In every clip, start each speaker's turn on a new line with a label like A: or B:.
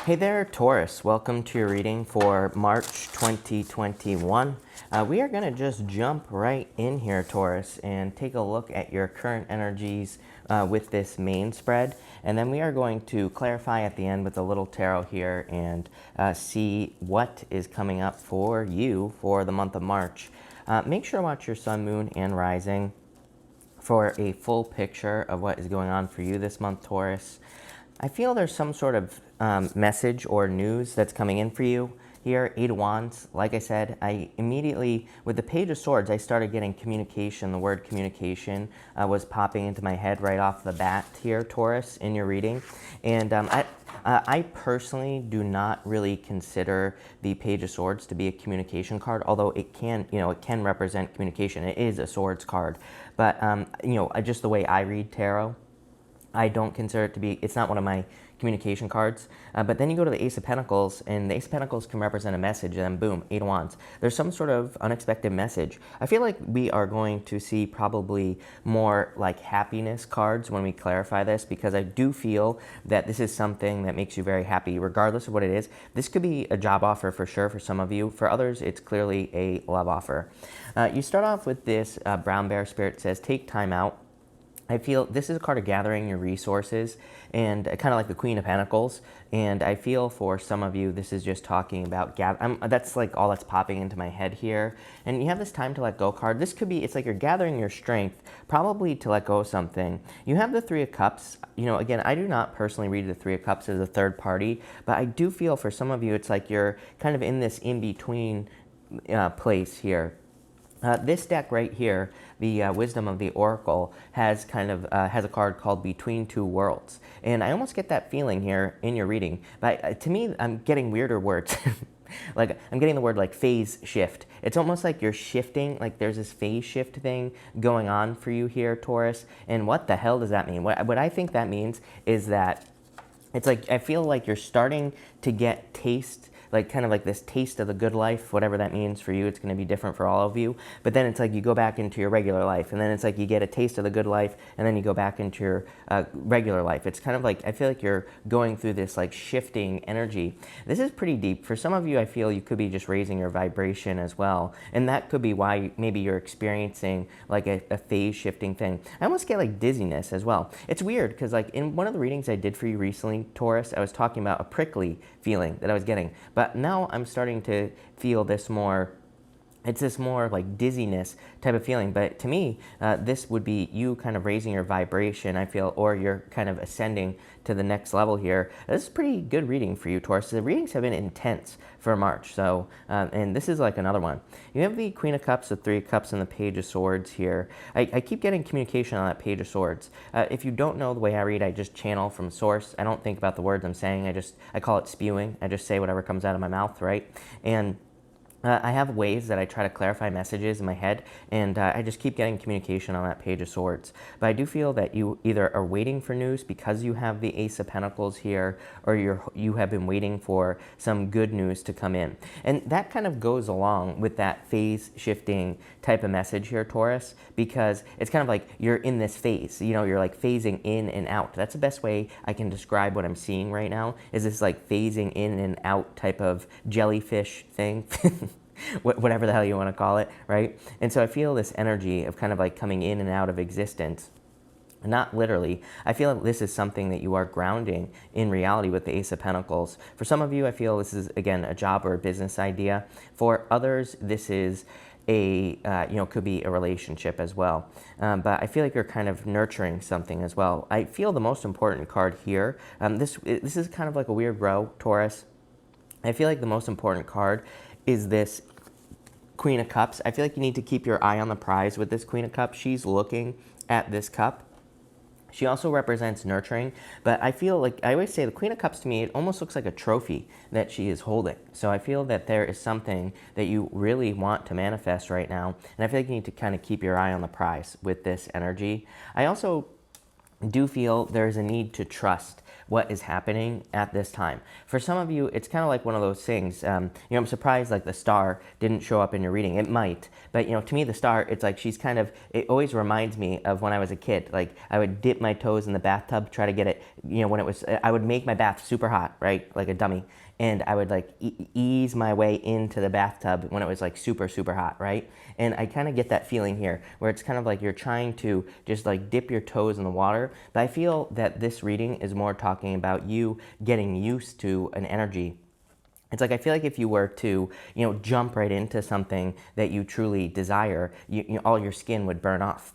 A: Hey there, Taurus. Welcome to your reading for March 2021. We are going to just jump right in here, Taurus, and take a look at your current energies with this main spread. And then we are going to clarify at the end with a little tarot here and see what is coming up for you for the month of March. Make sure to watch your sun, moon, and rising for a full picture of what is going on for you this month, Taurus. I feel there's some sort of message or news that's coming in for you here. Eight of Wands, like I said, I immediately, with the Page of Swords, I started getting communication. The word communication was popping into my head right off the bat here, Taurus, in your reading. And I personally do not really consider the Page of Swords to be a communication card, although it can, it can represent communication. It is a swords card. But, just the way I read tarot, I don't consider it to be, it's not one of my communication cards. But then you go to the Ace of Pentacles, and the Ace of Pentacles can represent a message, and then boom, Eight of Wands. There's some sort of unexpected message. I feel like we are going to see probably more like happiness cards when we clarify this, because I do feel that this is something that makes you very happy, regardless of what it is. This could be a job offer for sure for some of you. For others, it's clearly a love offer. You start off with this brown bear spirit says, take time out. I feel this is a card of gathering your resources, and kind of like the Queen of Pentacles. And I feel for some of you, this is just talking about that's like all that's popping into my head here. And you have this time to let go card. This could be, it's like you're gathering your strength, probably to let go of something. You have the Three of Cups. Again, I do not personally read the Three of Cups as a third party, but I do feel for some of you, it's like you're kind of in this in-between place here. This deck right here, the Wisdom of the Oracle, has has a card called Between Two Worlds. And I almost get that feeling here in your reading. But to me, I'm getting weirder words. Like, I'm getting the word like phase shift. It's almost like you're shifting, like there's this phase shift thing going on for you here, Taurus. And what the hell does that mean? What I think that means is that it's like, I feel like you're starting to get taste, like kind of like this taste of the good life, whatever that means for you. It's going to be different for all of you. But then it's like you go back into your regular life, and then it's like you get a taste of the good life, and then you go back into your regular life. It's kind of like, I feel like you're going through this like shifting energy. This is pretty deep. For some of you, I feel you could be just raising your vibration as well. And that could be why maybe you're experiencing like a phase shifting thing. I almost get like dizziness as well. It's weird because like in one of the readings I did for you recently, Taurus, I was talking about a prickly feeling that I was getting. But now I'm starting to feel this more, it's this more like dizziness type of feeling. But to me, this would be you kind of raising your vibration, I feel, or you're kind of ascending to the next level here. This is pretty good reading for you, Taurus. The readings have been intense for March. So, and this is like another one. You have the Queen of Cups, the Three of Cups, and the Page of Swords here. I keep getting communication on that Page of Swords. If you don't know the way I read, I just channel from source. I don't think about the words I'm saying. I call it spewing. I just say whatever comes out of my mouth, right? And I have ways that I try to clarify messages in my head, and I just keep getting communication on that Page of Swords. But I do feel that you either are waiting for news because you have the Ace of Pentacles here, or you have been waiting for some good news to come in. And that kind of goes along with that phase shifting type of message here, Taurus, because it's kind of like you're in this phase, you're like phasing in and out. That's the best way I can describe what I'm seeing right now, is this like phasing in and out type of jellyfish thing. Whatever the hell you want to call it, right? And so I feel this energy of kind of like coming in and out of existence. Not literally. I feel like this is something that you are grounding in reality with the Ace of Pentacles. For some of you, I feel this is, again, a job or a business idea. For others, this is could be a relationship as well. But I feel like you're kind of nurturing something as well. I feel the most important card here, this is kind of like a weird row, Taurus. I feel like the most important card is this Queen of Cups. I feel like you need to keep your eye on the prize with this Queen of Cups. She's looking at this cup. She also represents nurturing, but I feel like, I always say the Queen of Cups to me, it almost looks like a trophy that she is holding. So I feel that there is something that you really want to manifest right now, and I feel like you need to kind of keep your eye on the prize with this energy. I also do feel there's a need to trust what is happening at this time. For some of you, it's kind of like one of those things. I'm surprised like the star didn't show up in your reading. It might, but to me, the star, it's like she's kind of. It always reminds me of when I was a kid. Like I would dip my toes in the bathtub, try to get it. When it was, I would make my bath super hot, right, like a dummy, and I would like ease my way into the bathtub when it was like super, super hot, right? And I kind of get that feeling here where it's kind of like you're trying to just like dip your toes in the water. But I feel that this reading is more talking about you getting used to an energy. It's like I feel like if you were to, jump right into something that you truly desire, all your skin would burn off.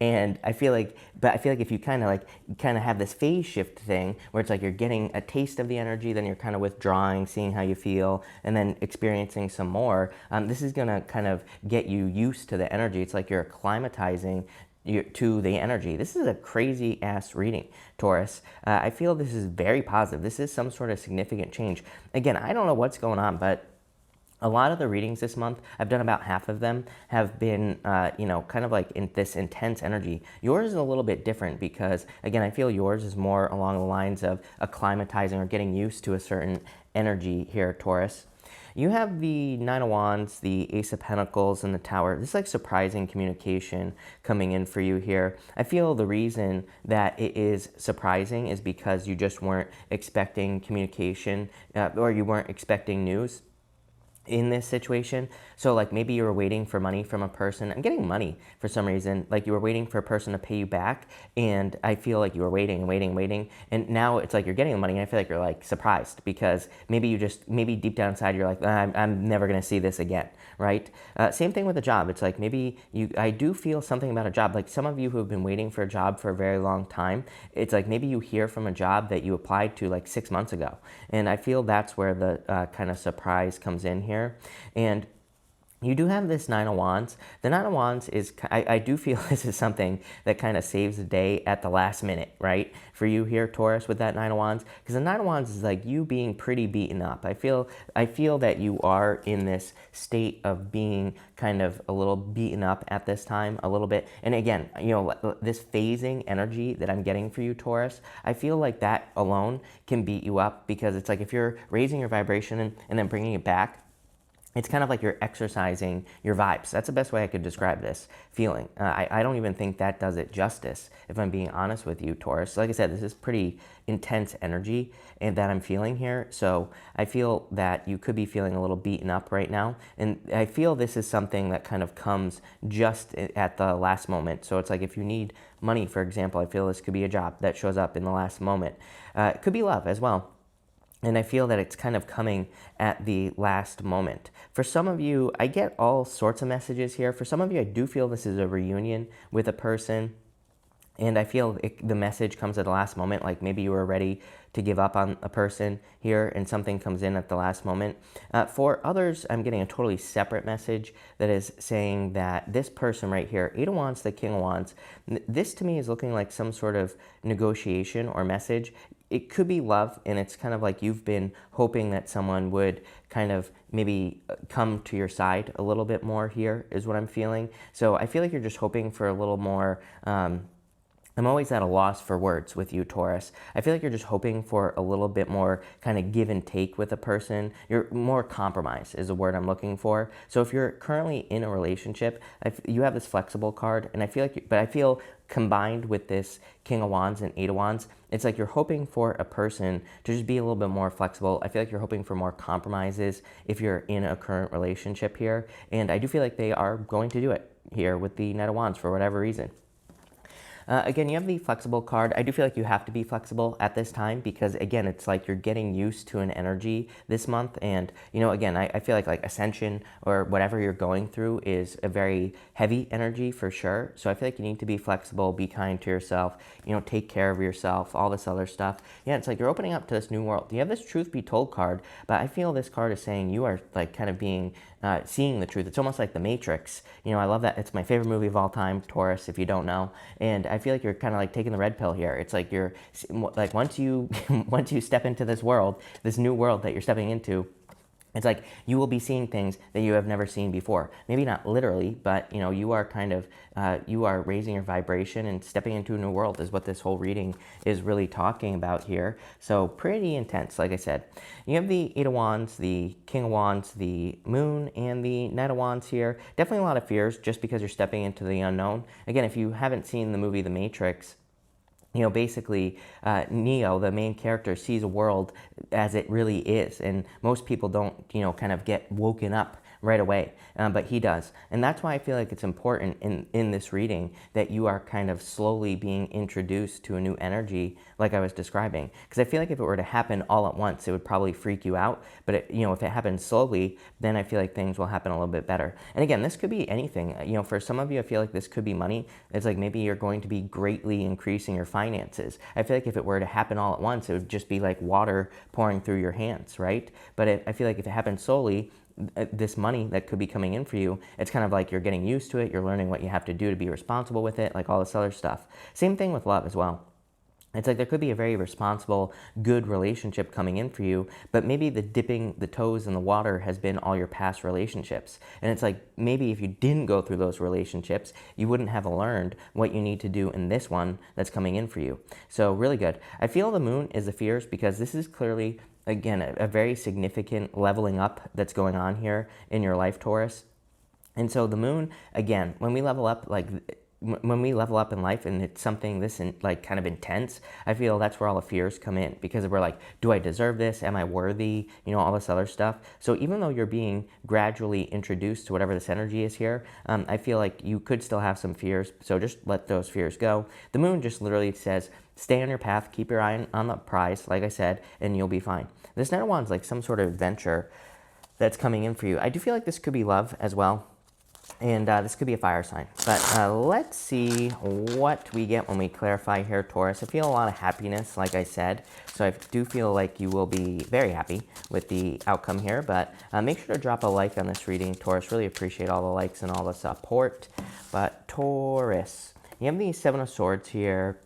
A: And I feel like if you kind of have this phase shift thing where it's like you're getting a taste of the energy, then you're kind of withdrawing, seeing how you feel, and then experiencing some more. This is gonna kind of get you used to the energy. It's like you're acclimatizing to the energy. This is a crazy ass reading, Taurus. I feel this is very positive. This is some sort of significant change. Again, I don't know what's going on, but a lot of the readings this month, I've done about half of them, have been, kind of like in this intense energy. Yours is a little bit different because, again, I feel yours is more along the lines of acclimatizing or getting used to a certain energy here, Taurus. You have the Nine of Wands, the Ace of Pentacles, and the Tower. This is like surprising communication coming in for you here. I feel the reason that it is surprising is because you just weren't expecting communication or you weren't expecting news in this situation. So like maybe you were waiting for money from a person. I'm getting money for some reason. Like you were waiting for a person to pay you back, and I feel like you were waiting and waiting and waiting, and now it's like you're getting the money, and I feel like you're like surprised because maybe deep down inside you're like, I'm never gonna see this again, right? Same thing with a job. It's like maybe I do feel something about a job. Like some of you who have been waiting for a job for a very long time, it's like maybe you hear from a job that you applied to like 6 months ago, and I feel that's where the kind of surprise comes in here. And you do have this Nine of Wands. The Nine of Wands is, I do feel this is something that kind of saves the day at the last minute, right? For you here, Taurus, with that Nine of Wands. Because the Nine of Wands is like you being pretty beaten up. I feel that you are in this state of being kind of a little beaten up at this time, a little bit. And again, this phasing energy that I'm getting for you, Taurus, I feel like that alone can beat you up because it's like if you're raising your vibration and then bringing it back, it's kind of like you're exercising your vibes. That's the best way I could describe this feeling. I don't even think that does it justice, if I'm being honest with you, Taurus. Like I said, this is pretty intense energy and that I'm feeling here. So I feel that you could be feeling a little beaten up right now. And I feel this is something that kind of comes just at the last moment. So it's like if you need money, for example, I feel this could be a job that shows up in the last moment. It could be love as well. And I feel that it's kind of coming at the last moment. For some of you, I get all sorts of messages here. For some of you, I do feel this is a reunion with a person. And I feel the message comes at the last moment, like maybe you were ready to give up on a person here and something comes in at the last moment. For others, I'm getting a totally separate message that is saying that this person right here, Eight of Wands, the King of Wands, this to me is looking like some sort of negotiation or message. It could be love, and it's kind of like you've been hoping that someone would kind of maybe come to your side a little bit more here is what I'm feeling. So I feel like you're just hoping for a little more I'm always at a loss for words with you, Taurus. I feel like you're just hoping for a little bit more kind of give and take with a person. You're more compromise is a word I'm looking for. So if you're currently in a relationship, you have this flexible card, and I feel combined with this King of Wands and Eight of Wands, it's like you're hoping for a person to just be a little bit more flexible. I feel like you're hoping for more compromises if you're in a current relationship here. And I do feel like they are going to do it here with the Knight of Wands for whatever reason. Again, you have the flexible card. I do feel like you have to be flexible at this time because, again, it's like you're getting used to an energy this month. And, again, I feel like ascension or whatever you're going through is a very heavy energy for sure. So I feel like you need to be flexible, be kind to yourself, take care of yourself, all this other stuff. Yeah, it's like you're opening up to this new world. You have this truth be told card, but I feel this card is saying you are like kind of being seeing the truth. It's almost like The Matrix. I love that. It's my favorite movie of all time, Taurus, if you don't know. And I feel like you're kind of like taking the red pill here. It's like you're like once you step into this world, this new world that you're stepping into, It's like you will be seeing things that you have never seen before. Maybe not literally, but you know, you are kind of, you are raising your vibration and stepping into a new world is what this whole reading is really talking about here. So pretty intense, like I said. You have the Eight of Wands, the King of Wands, the Moon, and the Knight of Wands here. Definitely a lot of fears just because you're stepping into the unknown. Again, if you haven't seen the movie The Matrix, you know, basically, Neo, the main character, sees a world as it really is. And most people don't, you know, kind of get woken up right away, but he does. And that's why I feel like it's important in this reading that you are kind of slowly being introduced to a new energy like I was describing. Because I feel like if it were to happen all at once, it would probably freak you out. But, you know, if it happens slowly, then I feel like things will happen a little bit better. And again, this could be anything. You know, for some of you, I feel like this could be money. It's like maybe you're going to be greatly increasing your finances. I feel like if it were to happen all at once, it would just be like water pouring through your hands, right? But I feel like if it happens slowly, this money that could be coming in for you, it's kind of like you're getting used to it, you're learning what you have to do to be responsible with it, like all this other stuff. Same thing with love as well. It's like there could be a very responsible, good relationship coming in for you, but maybe the dipping the toes in the water has been all your past relationships. And it's like maybe if you didn't go through those relationships, you wouldn't have learned what you need to do in this one that's coming in for you. So really good. I feel the Moon is the fears because this is clearly, again, a very significant leveling up that's going on here in your life, Taurus. And so the Moon, again, when we level up, when we level up in life and it's something this like kind of intense, I feel that's where all the fears come in because we're like, do I deserve this? Am I worthy? You know, all this other stuff. So even though you're being gradually introduced to whatever this energy is here, I feel like you could still have some fears. So just let those fears go. The Moon just literally says, stay on your path, keep your eye on the prize, like I said, and you'll be fine. This Knight of Wands is like some sort of adventure that's coming in for you. I do feel like this could be love as well. And this could be a fire sign. But let's see what we get when we clarify here, Taurus. I feel a lot of happiness, like I said. So I do feel like you will be very happy with the outcome here. But make sure to drop a like on this reading, Taurus. Really appreciate all the likes and all the support. But Taurus, you have the Seven of Swords here.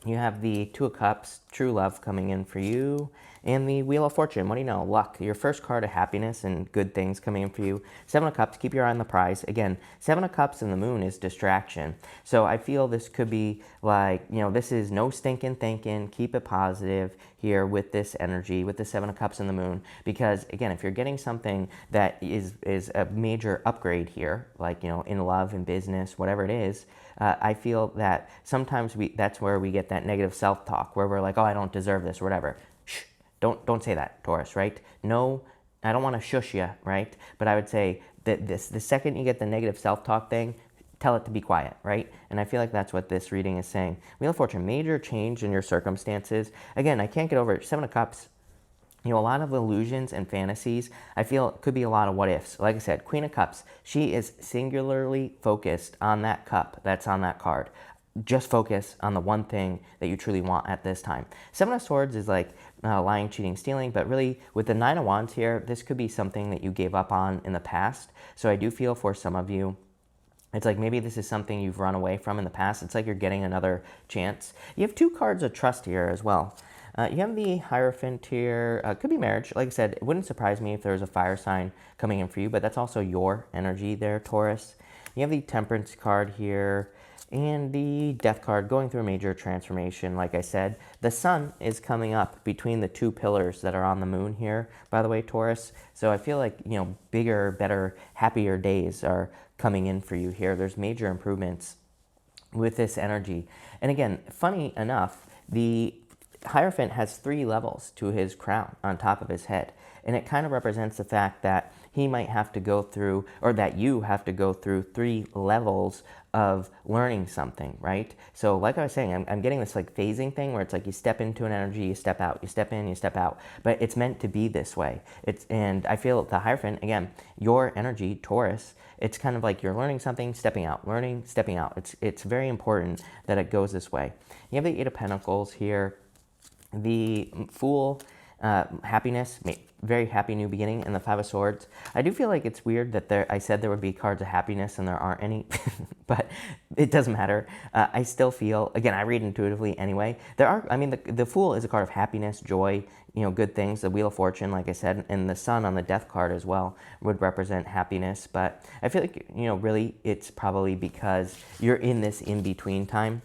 A: You have the Two of Cups, true love coming in for you. And the Wheel of Fortune, what do you know? Luck, your first card of happiness and good things coming in for you. Seven of Cups, keep your eye on the prize. Again, Seven of Cups and the Moon is distraction. So I feel this could be like, you know, this is no stinking thinking. Keep it positive here with this energy, with the Seven of Cups and the Moon. Because, again, if you're getting something that is a major upgrade here, like, you know, in love, in business, whatever it is, I feel that sometimes that's where we get that negative self-talk, where we're like, oh, I don't deserve this or whatever. Shh. Don't say that, Taurus, right? No, I don't want to shush you, right? But I would say that the second you get the negative self-talk thing, tell it to be quiet, right? And I feel like that's what this reading is saying. Wheel of Fortune, major change in your circumstances. Again, I can't get over it. Seven of Cups, you know, a lot of illusions and fantasies. I feel it could be a lot of what ifs. Like I said, Queen of Cups, she is singularly focused on that cup that's on that card. Just focus on the one thing that you truly want at this time. Seven of Swords is like lying, cheating, stealing, but really with the Nine of Wands here, this could be something that you gave up on in the past. So I do feel for some of you, it's like maybe this is something you've run away from in the past. It's like you're getting another chance. You have two cards of trust here as well. You have the Hierophant here. Could be marriage. Like I said, it wouldn't surprise me if there was a fire sign coming in for you, but that's also your energy there, Taurus. You have the Temperance card here. And the Death card, going through a major transformation, like I said. The Sun is coming up between the two pillars that are on the Moon here, by the way, Taurus. So I feel like, you know, bigger, better, happier days are coming in for you here. There's major improvements with this energy. And again, funny enough, the Hierophant has 3 levels to his crown on top of his head. And it kind of represents the fact that he might have to go through, or that you have to go through 3 levels of learning something, right? So like I was saying, I'm getting this like phasing thing where it's like you step into an energy, you step out, you step in, you step out, but it's meant to be this way. And I feel the Hierophant, again, your energy, Taurus, it's kind of like you're learning something, stepping out, learning, stepping out. It's very important that it goes this way. You have the Eight of Pentacles here, the Fool, happiness, very happy new beginning, and the Five of Swords. I do feel like it's weird that I said there would be cards of happiness and there aren't any, but it doesn't matter. I still feel, again, I read intuitively anyway. There are, I mean, the Fool is a card of happiness, joy, good things. The Wheel of Fortune, like I said, and the Sun on the Death card as well would represent happiness. But I feel like, really it's probably because you're in this in-between time.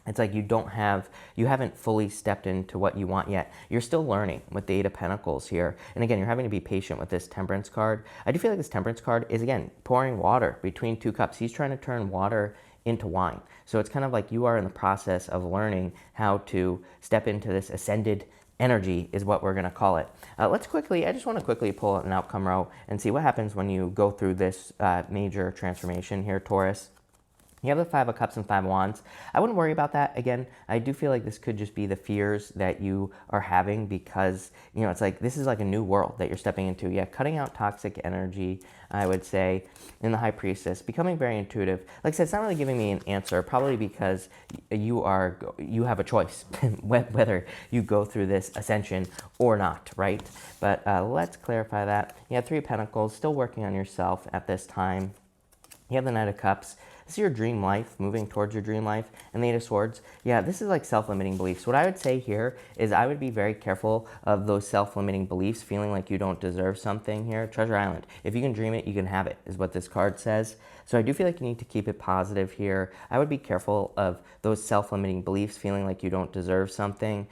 A: It's like you haven't fully stepped into what you want yet. You're still learning with the Eight of Pentacles here. And again, you're having to be patient with this Temperance card. I do feel like this Temperance card is, again, pouring water between two cups. He's trying to turn water into wine. So it's kind of like you are in the process of learning how to step into this ascended energy is what we're going to call it. I just want to quickly pull an outcome row and see what happens when you go through this major transformation here, Taurus. You have the Five of Cups and Five of Wands. I wouldn't worry about that. Again, I do feel like this could just be the fears that you are having because, it's like this is like a new world that you're stepping into. Yeah, cutting out toxic energy, I would say, in the High Priestess, becoming very intuitive. Like I said, it's not really giving me an answer, probably because you have a choice whether you go through this ascension or not, right? But let's clarify that. You have Three of Pentacles, still working on yourself at this time. You have the Knight of Cups. This is your dream life, moving towards your dream life. And the Eight of Swords, yeah, this is like self-limiting beliefs. What I would say here is I would be very careful of those self-limiting beliefs, feeling like you don't deserve something here. Treasure Island, if you can dream it, you can have it, is what this card says. So I do feel like you need to keep it positive here. I would be careful of those self-limiting beliefs, feeling like you don't deserve something.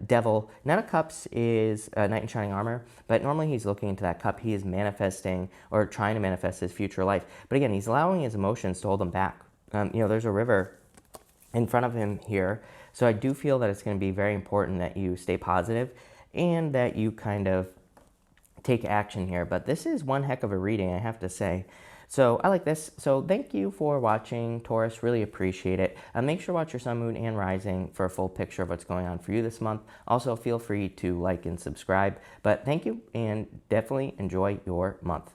A: Devil, Knight of Cups is a knight in shining armor, but normally he's looking into that cup. He is manifesting or trying to manifest his future life. But again, he's allowing his emotions to hold him back. There's a river in front of him here. So I do feel that it's going to be very important that you stay positive and that you kind of take action here. But this is one heck of a reading, I have to say. So I like this. So thank you for watching, Taurus. Really appreciate it. Make sure to watch your sun, moon, and rising for a full picture of what's going on for you this month. Also, feel free to like and subscribe. But thank you, and definitely enjoy your month.